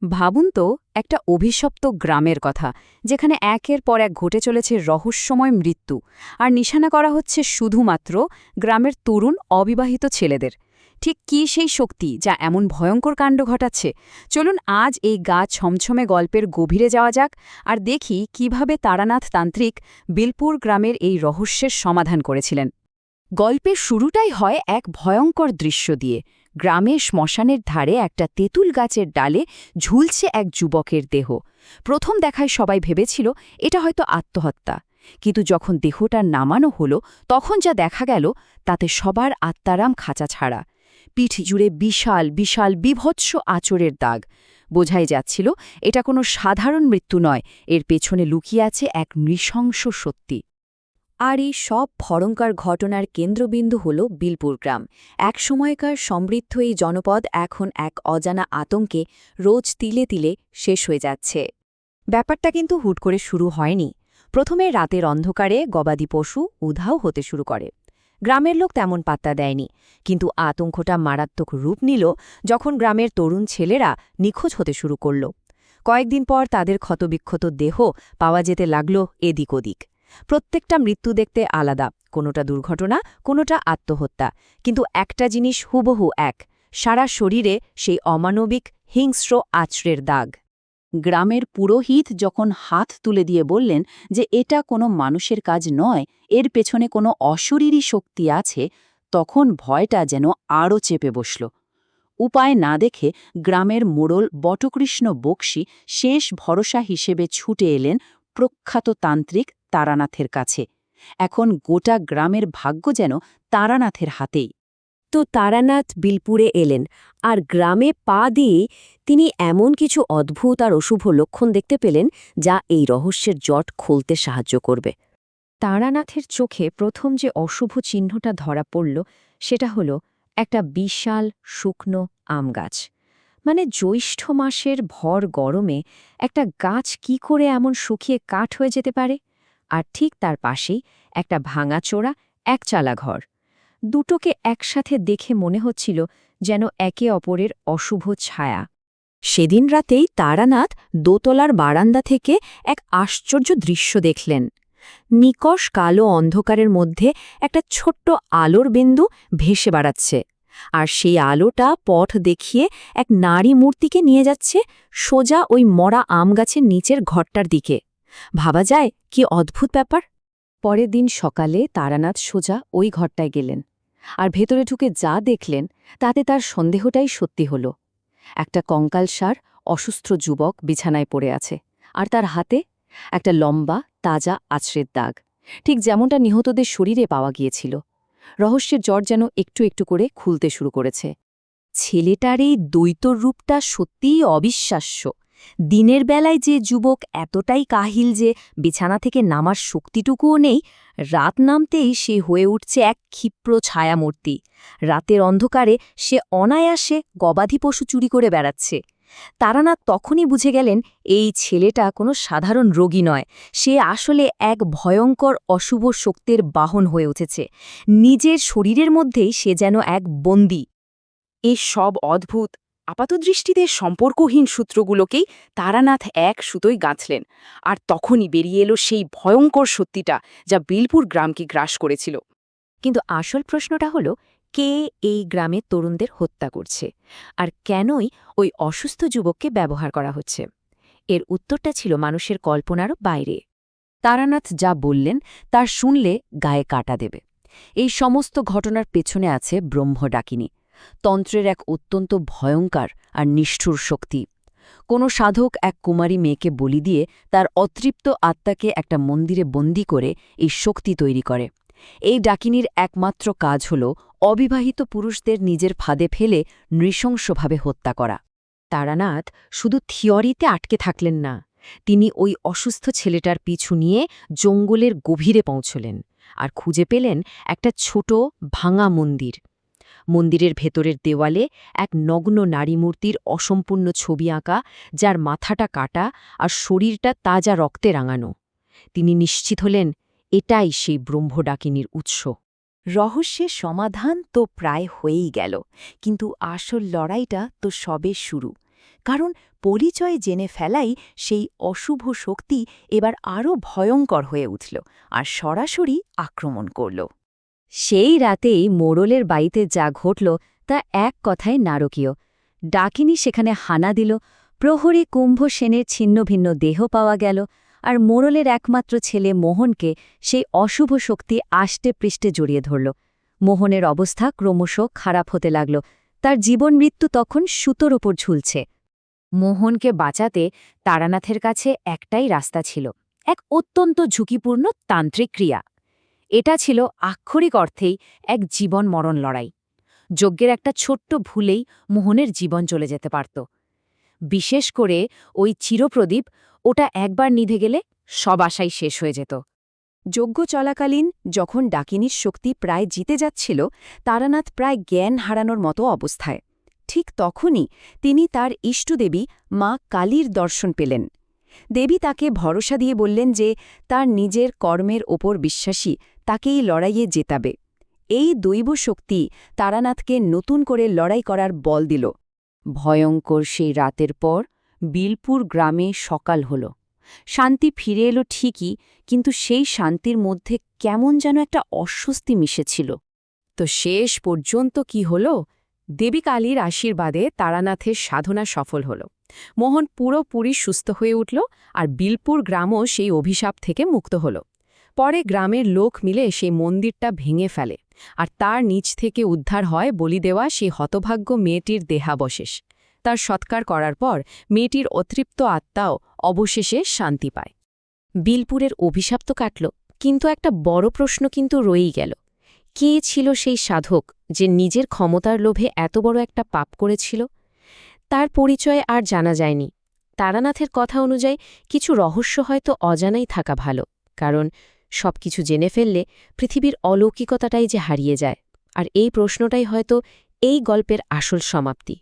ভাবুন তো, একটা অভিশপ্ত গ্রামের কথা, যেখানে একের পর এক ঘটে চলেছে রহস্যময় মৃত্যু, আর নিশানা করা হচ্ছে শুধুমাত্র গ্রামের তরুণ অবিবাহিত ছেলেদের। ঠিক কী সেই শক্তি যা এমন ভয়ঙ্কর কাণ্ড ঘটাচ্ছে? চলুন আজ এই গা ছমছমে গল্পের গভীরে যাওয়া যাক, আর দেখি কিভাবে তারানাথ তান্ত্রিক বিলপুর গ্রামের এই রহস্যের সমাধান করেছিলেন। গল্পের শুরুটাই হয় এক ভয়ঙ্কর দৃশ্য দিয়ে। গ্রামে শ্মশানের ধারে একটা তেঁতুল গাছের ডালে ঝুলছে এক যুবকের দেহ। প্রথম দেখায় সবাই ভেবেছিল এটা হয়তো আত্মহত্যা, কিন্তু যখন দেহটা নামানো হলো তখন যা দেখা গেল তাতে সবার আত্মারাম খাঁচা ছাড়া। পিঠ জুড়ে বিশাল বিশাল বিভৎস আঁচড়ের দাগ। বোঝাই যাচ্ছিল এটা কোনো সাধারণ মৃত্যু নয়, এর পেছনে লুকিয়ে আছে এক নৃশংস সত্যি। আর এই সব ভয়ঙ্কর ঘটনার কেন্দ্রবিন্দু হল বিলপুর গ্রাম। এক সময়কার সমৃদ্ধ এই জনপদ এখন এক অজানা আতঙ্কে রোজ তিলে তিলে শেষ হয়ে যাচ্ছে। ব্যাপারটা কিন্তু হুট করে শুরু হয়নি। প্রথমে রাতের অন্ধকারে গবাদি পশু উধাও হতে শুরু করে। গ্রামের লোক তেমন পাত্তা দেয়নি, কিন্তু আতঙ্কটা মারাত্মক রূপ নিল যখন গ্রামের তরুণ ছেলেরা নিখোঁজ হতে শুরু করল। কয়েকদিন পর তাদের ক্ষতবিক্ষত দেহ পাওয়া যেতে লাগল এদিক ওদিক। প্রত্যেকটা মৃত্যু দেখতে আলাদা, কোনোটা দুর্ঘটনা, কোনোটা আত্মহত্যা, কিন্তু একটা জিনিস হুবহু এক: সারা শরীরে সেই অমানবিক হিংস্র আঁচড়ের দাগ। গ্রামের পুরোহিত যখন হাত তুলে দিয়ে বললেন যে এটা কোনো মানুষের কাজ নয়, এর পেছনে কোনো অশরীরী শক্তি আছে, তখন ভয়টা যেন আরও চেপে বসল। উপায় না দেখে গ্রামের মোড়ল বটকৃষ্ণ বক্সী শেষ ভরসা হিসেবে ছুটে এলেন প্রখ্যাত তান্ত্রিক তারানাথের কাছে। এখন গোটা গ্রামের ভাগ্য যেন তারানাথের হাতেই। তো তারানাথ বিলপুরে এলেন, আর গ্রামে পা দিয়েই তিনি এমন কিছু অদ্ভুত আর অশুভ লক্ষণ দেখতে পেলেন যা এই রহস্যের জট খুলতে সাহায্য করবে। তারানাথের চোখে প্রথম যে অশুভ চিহ্নটা ধরা পড়ল সেটা হলো একটা বিশাল শুকনো আম গাছ। মানে জ্যৈষ্ঠ মাসের ভর গরমে একটা গাছ কি করে এমন শুকিয়ে কাঠ হয়ে যেতে পারে? আর ঠিক তার পাশেই একটা ভাঙাচোরা একচালা ঘর। দুটোকে একসাথে দেখে মনে হচ্ছিল যেন একে অপরের অশুভ ছায়া। সেদিন রাতেই তারানাথ দোতলার বারান্দা থেকে এক আশ্চর্য দৃশ্য দেখলেন। নিকষ কালো অন্ধকারের মধ্যে একটা ছোট্ট আলোর বিন্দু ভেসে বেড়াচ্ছে, আর সেই আলোটা পথ দেখিয়ে এক নারী মূর্তিকে নিয়ে যাচ্ছে সোজা ওই মরা আম গাছের নিচের ঘরটার দিকে। ভাবা যায় কি অদ্ভুত ব্যাপার। পরের দিন সকালে তারানাথ সোজা ওই ঘরটায় গেলেন, আর ভেতরে ঢুকে যা দেখলেন তাতে তার সন্দেহটাই সত্যি হল। একটা কঙ্কালসার অসুস্থ যুবক বিছানায় পড়ে আছে, আর তার হাতে একটা লম্বা তাজা আছড়ের দাগ, ঠিক যেমনটা নিহতদের শরীরে পাওয়া গিয়েছিল। রহস্যের জট যেন একটু একটু করে খুলতে শুরু করেছে। ছেলেটার এই দ্বৈত রূপটা সত্যিই অবিশ্বাস্য। দিনের বেলায় যে যুবক এতটাই কাহিল যে বিছানা থেকে নামার শক্তিটুকুও নেই, রাত নামতেই সে হয়ে উঠছে এক ক্ষিপ্র ছায়ামূর্তি। রাতের অন্ধকারে সে অনায়াসে গবাদি পশু চুরি করে বেড়াচ্ছে। তারানাথ তখনই বুঝে গেলেন এই ছেলেটা কোনো সাধারণ রোগী নয়, সে আসলে এক ভয়ঙ্কর অশুভ শক্তির বাহন হয়ে উঠেছে। নিজের শরীরের মধ্যেই সে যেন এক বন্দী। এই সব অদ্ভুত, আপাতদৃষ্টিতে সম্পর্কহীন সূত্রগুলোকেই তারানাথ এক সুতোয় গাঁথলেন, আর তখনই বেরিয়ে এলো সেই ভয়ঙ্কর সত্যিটা যা বিলপুর গ্রামকে গ্রাস করেছিল। কিন্তু আসল প্রশ্নটা হলো, কে এই গ্রামের তরুণদের হত্যা করছে, আর কেনই ওই অসুস্থ যুবককে ব্যবহার করা হচ্ছে? এর উত্তরটা ছিল মানুষের কল্পনারও বাইরে। তারানাথ যা বললেন তার শুনলে গায়ে কাটা দেবে। এই সমস্ত ঘটনার পেছনে আছে ব্রহ্মডাকিনী, তন্ত্রের এক অত্যন্ত ভয়ঙ্কর আর নিষ্ঠুর শক্তি। কোনো সাধক এক কুমারী মেয়েকে বলি দিয়ে তার অতৃপ্ত আত্মাকে একটা মন্দিরে বন্দী করে এই শক্তি তৈরি করে। এই ডাকিনীর একমাত্র কাজ হল অবিবাহিত পুরুষদের নিজের ফাঁদে ফেলে নৃশংসভাবে হত্যা করা। তারানাথ শুধু থিওরিতে আটকে থাকলেন না, তিনি ওই অসুস্থ ছেলেটার পিছু নিয়ে জঙ্গলের গভীরে পৌঁছলেন, আর খুঁজে পেলেন একটা ছোট ভাঙা মন্দির। মন্দিরের ভেতরের দেওয়ালে এক নগ্ন নারী মূর্তির অসম্পূর্ণ ছবি আঁকা, যার মাথাটা কাটা আর শরীরটা তাজা রক্তে রাঙানো। তিনি নিশ্চিত হলেন এটাই সেই ব্রহ্মডাকিনীর উৎস। রহস্যের সমাধান তো প্রায় হয়েই গেল, কিন্তু আসল লড়াইটা তো সবে শুরু। কারণ পরিচয় জেনে ফেলাই সেই অশুভ শক্তি এবার আরও ভয়ঙ্কর হয়ে উঠল আর সরাসরি আক্রমণ করল। সেই রাতেই মোড়লের বাড়িতে যা ঘটল তা এক কথায় নারকীয়। ডাকিনী সেখানে হানা দিল, প্রহরী কুম্ভ সেনের ছিন্নভিন্ন দেহ পাওয়া গেল, আর মোড়লের একমাত্র ছেলে মোহনকে সেই অশুভ শক্তি আষ্টে পৃষ্ঠে জড়িয়ে ধরল। মোহনের অবস্থা ক্রমশ খারাপ হতে লাগল, তার জীবন মৃত্যু তখন সুতোর ওপর ঝুলছে। মোহনকে বাঁচাতে তারানাথের কাছে একটাই রাস্তা ছিল, এক অত্যন্ত ঝুঁকিপূর্ণ তান্ত্রিক ক্রিয়া। এটা ছিল আক্ষরিক অর্থেই এক জীবন মরণ লড়াই। যজ্ঞের একটা ছোট্ট ভুলেই মোহনের জীবন চলে যেতে পারত। বিশেষ করে ওই চিরপ্রদীপ, ওটা একবার নিভে গেলে সব আশাই শেষ হয়ে যেত। যজ্ঞ চলাকালীন যখন ডাকিনীর শক্তি প্রায় জিতে যাচ্ছিল, তারানাথ প্রায় জ্ঞান হারানোর মতো অবস্থায়। ঠিক তখনই তিনি তার ইষ্টদেবী মা কালীর দর্শন পেলেন। দেবী তাকে ভরসা দিয়ে বললেন যে তার নিজের কর্মের ওপর বিশ্বাসী তাকেই লড়াইয়ে জেতাবে। এই দৈব শক্তি তারানাথকে নতুন করে লড়াই করার বল দিল। ভয়ঙ্কর সেই রাতের পর বিলপুর গ্রামে সকাল হল। শান্তি ফিরে এলো ঠিকই, কিন্তু সেই শান্তির মধ্যে কেমন যেন একটা অস্বস্তি মিশেছিল। তো শেষ পর্যন্ত কি হল? দেবী কালীর আশীর্বাদে তারানাথের সাধনা সফল হল। মোহন পুরোপুরি সুস্থ হয়ে উঠল, আর বিলপুর গ্রামও সেই অভিশাপ থেকে মুক্ত হল। পরে গ্রামের লোক মিলে সেই মন্দিরটা ভেঙে ফেলে, আর তার নিচ থেকে উদ্ধার হয় বলি দেওয়া সেই হতভাগ্য মেয়েটির দেহাবশেষ। তার সৎকার করার পর মেয়েটির অতৃপ্ত আত্মাও অবশেষে শান্তি পায়। বিলপুরের অভিশাপ তো কাটল, কিন্তু একটা বড় প্রশ্ন কিন্তু রয়েই গেল। কে ছিল সেই সাধক যে নিজের ক্ষমতার লোভে এত বড় একটা পাপ করেছিল? তার পরিচয় আর জানা যায়নি। তারানাথের কথা অনুযায়ী কিছু রহস্য হয়তো অজানাই থাকা ভালো, কারণ সবকিছু জেনে ফেললে পৃথিবীর অলৌকিকতাটাই যে হারিয়ে যায়। আর এই প্রশ্নটাই হয়তো এই গল্পের আসল সমাপ্তি।